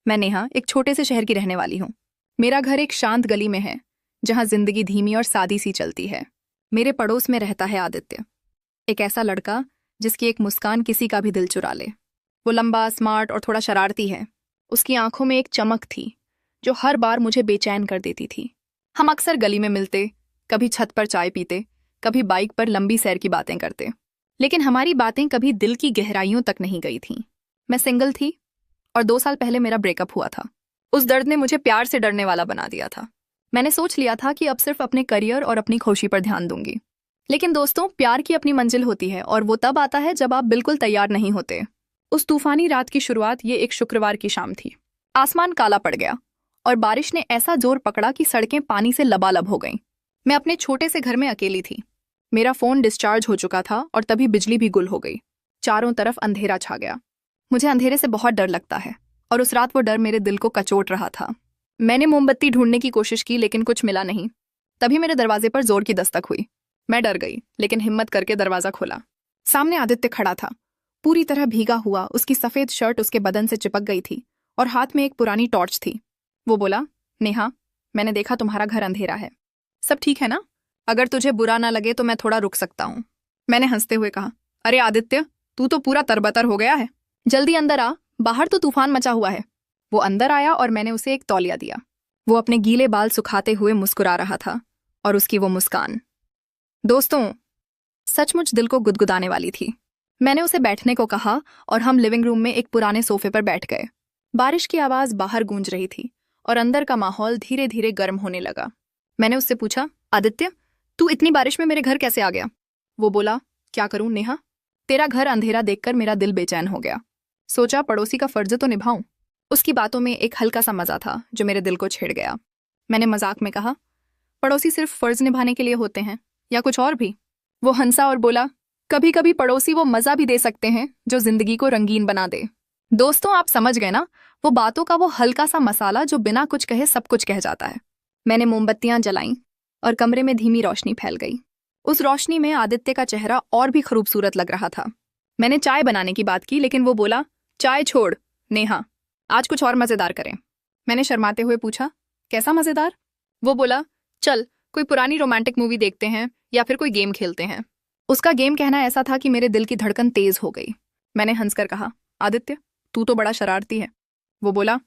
मैं नेहा एक छोटे से शहर की रहने वाली हूँ। मेरा घर एक शांत गली में है, जहाँ जिंदगी धीमी और सादी सी चलती है। मेरे पड़ोस में रहता है आदित्य, एक ऐसा लड़का जिसकी एक मुस्कान किसी का भी दिल चुरा ले। वो लंबा, स्मार्ट और थोड़ा शरारती है। उसकी आंखों में एक चमक थी जो हर बार मुझे बेचैन कर देती थी। हम अक्सर गली में मिलते, कभी छत पर चाय पीते, कभी बाइक पर लंबी सैर की बातें करते, लेकिन हमारी बातें कभी दिल की गहराइयों तक नहीं गई थीं। मैं सिंगल थी और 2 साल पहले मेरा ब्रेकअप हुआ था। उस दर्द ने मुझे प्यार से डरने वाला बना दिया था। मैंने सोच लिया था कि अब सिर्फ अपने करियर और अपनी खुशी पर ध्यान दूंगी। लेकिन दोस्तों, प्यार की अपनी मंजिल होती है और वो तब आता है जब आप बिल्कुल तैयार नहीं होते। उस तूफानी रात की शुरुआत ये एक शुक्रवार की शाम थी। आसमान काला पड़ गया और बारिश ने ऐसा जोर पकड़ा कि सड़कें पानी से लबालब हो गईं। मैं अपने छोटे से घर में अकेली थी। मेरा फोन डिस्चार्ज हो चुका था और तभी बिजली भी गुल हो गई। चारों तरफ अंधेरा छा गया। मुझे अंधेरे से बहुत डर लगता है और उस रात वो डर मेरे दिल को कचोट रहा था। मैंने मोमबत्ती ढूंढने की कोशिश की, लेकिन कुछ मिला नहीं। तभी मेरे दरवाजे पर जोर की दस्तक हुई। मैं डर गई, लेकिन हिम्मत करके दरवाजा खोला। सामने आदित्य खड़ा था, पूरी तरह भीगा हुआ। उसकी सफेद शर्ट उसके बदन से चिपक गई थी और हाथ में एक पुरानी टॉर्च थी। वो बोला, नेहा, मैंने देखा तुम्हारा घर अंधेरा है। सब ठीक है ना? अगर तुझे बुरा ना लगे तो मैं थोड़ा रुक सकता हूँ। मैंने हंसते हुए कहा, अरे आदित्य, तू तो पूरा तरबतर हो गया है। जल्दी अंदर आ, बाहर तो तूफान मचा हुआ है। वो अंदर आया और मैंने उसे एक तौलिया दिया। वो अपने गीले बाल सुखाते हुए मुस्कुरा रहा था और उसकी वो मुस्कान, दोस्तों, सचमुच दिल को गुदगुदाने वाली थी। मैंने उसे बैठने को कहा और हम लिविंग रूम में एक पुराने सोफे पर बैठ गए। बारिश की आवाज बाहर गूंज रही थी और अंदर का माहौल धीरे धीरे गर्म होने लगा। मैंने उससे पूछा, आदित्य, तू इतनी बारिश में मेरे घर कैसे आ गया? वो बोला, क्या करूं नेहा, तेरा घर अंधेरा देखकर मेरा दिल बेचैन हो गया। सोचा पड़ोसी का फर्ज तो निभाऊं। उसकी बातों में एक हल्का सा मजा था जो मेरे दिल को छेड़ गया। मैंने मजाक में कहा, पड़ोसी सिर्फ फर्ज निभाने के लिए होते हैं या कुछ और भी? वो हंसा और बोला, कभी कभी पड़ोसी वो मजा भी दे सकते हैं जो जिंदगी को रंगीन बना दे। दोस्तों, आप समझ गए ना, वो बातों का वो हल्का सा मसाला जो बिना कुछ कहे सब कुछ कह जाता है। मैंने मोमबत्तियां जलाईं और कमरे में धीमी रोशनी फैल गई। उस रोशनी में आदित्य का चेहरा और भी खूबसूरत लग रहा था। मैंने चाय बनाने की बात की, लेकिन वो बोला, चाय छोड़ नेहा, आज कुछ और मजेदार करें। मैंने शर्माते हुए पूछा, कैसा मजेदार? वो बोला, चल कोई पुरानी रोमांटिक मूवी देखते हैं या फिर कोई गेम खेलते हैं। उसका गेम कहना ऐसा था कि मेरे दिल की धड़कन तेज हो गई। मैंने हंसकर कहा, आदित्य, तू तो बड़ा शरारती है। वो बोला,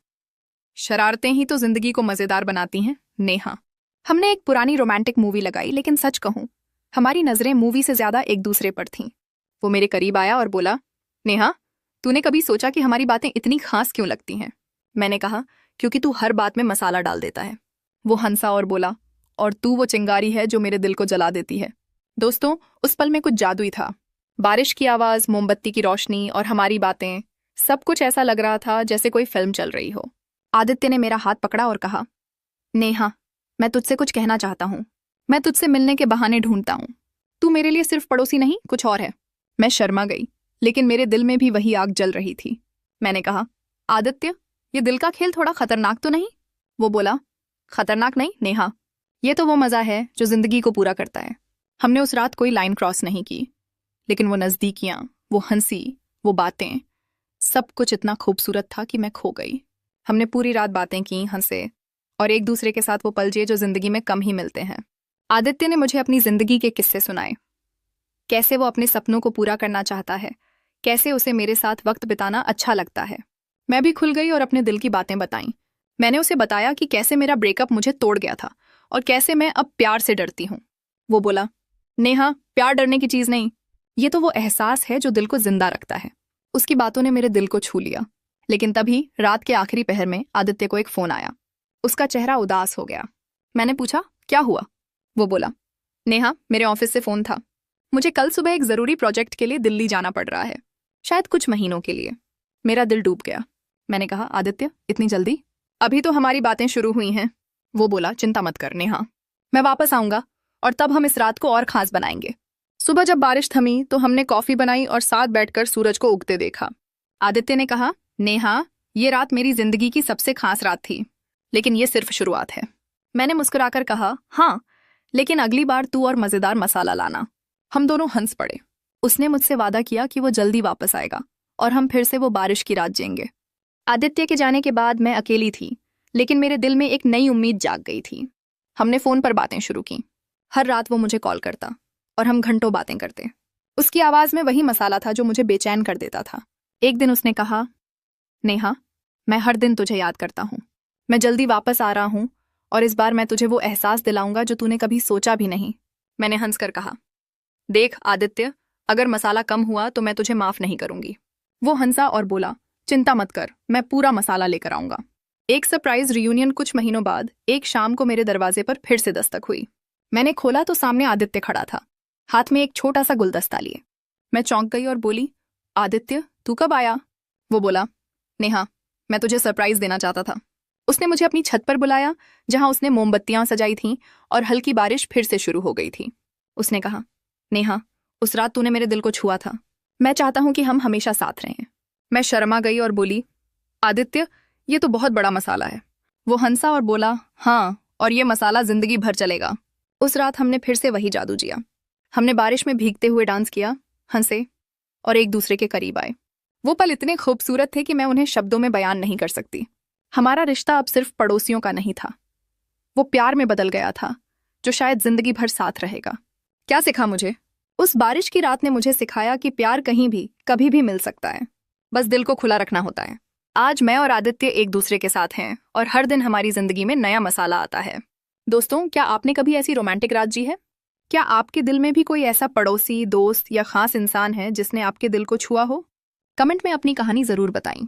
शरारतें ही तो जिंदगी को मजेदार बनाती हैं नेहा। हमने एक पुरानी रोमांटिक मूवी लगाई, लेकिन सच कहूं, हमारी नजरें मूवी से ज्यादा एक दूसरे पर थीं। वो मेरे करीब आया और बोला, नेहा, तूने कभी सोचा कि हमारी बातें इतनी खास क्यों लगती हैं? मैंने कहा, क्योंकि तू हर बात में मसाला डाल देता है। वो हंसा और बोला, और तू वो चिंगारी है जो मेरे दिल को जला देती है। दोस्तों, उस पल में कुछ जादुई था। बारिश की आवाज, मोमबत्ती की रोशनी और हमारी बातें, सब कुछ ऐसा लग रहा था जैसे कोई फिल्म चल रही हो। आदित्य ने मेरा हाथ पकड़ा और कहा, नेहा, मैं तुझसे कुछ कहना चाहता हूँ। मैं तुझसे मिलने के बहाने ढूंढता हूँ। तू मेरे लिए सिर्फ पड़ोसी नहीं, कुछ और है। मैं शर्मा गई, लेकिन मेरे दिल में भी वही आग जल रही थी। मैंने कहा, आदित्य, ये दिल का खेल थोड़ा खतरनाक तो नहीं? वो बोला, खतरनाक नहीं नेहा, ये तो वो मजा है जो जिंदगी को पूरा करता है। हमने उस रात कोई लाइन क्रॉस नहीं की, लेकिन वो नजदीकियां, वो हंसी, वो बातें, सब कुछ इतना खूबसूरत था कि मैं खो गई। हमने पूरी रात बातें की, हंसे और एक दूसरे के साथ वो पल जिए जो जिंदगी में कम ही मिलते हैं। आदित्य ने मुझे अपनी जिंदगी के किस्से सुनाए, कैसे वो अपने सपनों को पूरा करना चाहता है, कैसे उसे मेरे साथ वक्त बिताना अच्छा लगता है। मैं भी खुल गई और अपने दिल की बातें बताई। मैंने उसे बताया कि कैसे मेरा ब्रेकअप मुझे तोड़ गया था और कैसे मैं अब प्यार से डरती हूँ। वो बोला, नेहा, प्यार डरने की चीज नहीं, ये तो वो एहसास है जो दिल को जिंदा रखता है। उसकी बातों ने मेरे दिल को छू लिया। लेकिन तभी रात के आखिरी पहर में आदित्य को एक फोन आया। उसका चेहरा उदास हो गया। मैंने पूछा, क्या हुआ? वो बोला, नेहा, मेरे ऑफिस से फोन था। मुझे कल सुबह एक जरूरी प्रोजेक्ट के लिए दिल्ली जाना पड़ रहा है, शायद कुछ महीनों के लिए। मेरा दिल डूब गया। मैंने कहा, आदित्य, इतनी जल्दी? अभी तो हमारी बातें शुरू हुई हैं। वो बोला, चिंता मत कर नेहा, मैं वापस आऊंगा और तब हम इस रात को और खास बनाएंगे। सुबह जब बारिश थमी तो हमने कॉफी बनाई और साथ बैठकर सूरज को उगते देखा। आदित्य ने कहा, नेहा, ये रात मेरी जिंदगी की सबसे खास रात थी, लेकिन ये सिर्फ शुरुआत है। मैंने मुस्कुराकर कहा, हाँ, लेकिन अगली बार तू और मजेदार मसाला लाना। हम दोनों हंस पड़े। उसने मुझसे वादा किया कि वो जल्दी वापस आएगा और हम फिर से वो बारिश की रात जिएंगे। आदित्य के जाने के बाद मैं अकेली थी, लेकिन मेरे दिल में एक नई उम्मीद जाग गई थी। हमने फ़ोन पर बातें शुरू की। हर रात वो मुझे कॉल करता और हम घंटों बातें करते। उसकी आवाज़ में वही मसाला था जो मुझे बेचैन कर देता था। एक दिन उसने कहा, नेहा, मैं हर दिन तुझे याद करता हूँ। मैं जल्दी वापस आ रहा हूँ और इस बार मैं तुझे वो एहसास दिलाऊंगा जो तूने कभी सोचा भी नहीं। मैंने हंसकर कहा, देख आदित्य, अगर मसाला कम हुआ तो मैं तुझे माफ़ नहीं करूंगी। वो हंसा और बोला, चिंता मत कर, मैं पूरा मसाला लेकर आऊंगा। एक सरप्राइज रियूनियन कुछ महीनों बाद एक शाम को मेरे दरवाजे पर फिर से दस्तक हुई। मैंने खोला तो सामने आदित्य खड़ा था, हाथ में एक छोटा सा गुलदस्ता लिए। मैं चौंक गई और बोली, आदित्य, तू कब आया? वो बोला, नेहा, मैं तुझे सरप्राइज देना चाहता था। उसने मुझे अपनी छत पर बुलाया, जहां उसने मोमबत्तियां सजाई थीं और हल्की बारिश फिर से शुरू हो गई थी। उसने कहा, नेहा, उस रात तूने मेरे दिल को छुआ था। मैं चाहता हूं कि हम हमेशा साथ रहें। मैं शर्मा गई और बोली, आदित्य, ये तो बहुत बड़ा मसाला है। वो हंसा और बोला, हाँ, और ये मसाला जिंदगी भर चलेगा। उस रात हमने फिर से वही जादू जिया। हमने बारिश में भीगते हुए डांस किया, हंसे और एक दूसरे के करीब आए। वो पल इतने खूबसूरत थे कि मैं उन्हें शब्दों में बयान नहीं कर सकती। हमारा रिश्ता अब सिर्फ पड़ोसियों का नहीं था, वो प्यार में बदल गया था, जो शायद जिंदगी भर साथ रहेगा। क्या सिखा मुझे? उस बारिश की रात ने मुझे सिखाया कि प्यार कहीं भी कभी भी मिल सकता है, बस दिल को खुला रखना होता है। आज मैं और आदित्य एक दूसरे के साथ हैं और हर दिन हमारी जिंदगी में नया मसाला आता है। दोस्तों, क्या आपने कभी ऐसी रोमांटिक रात जी है? क्या आपके दिल में भी कोई ऐसा पड़ोसी, दोस्त या खास इंसान है जिसने आपके दिल को छुआ हो? कमेंट में अपनी कहानी जरूर बताएं।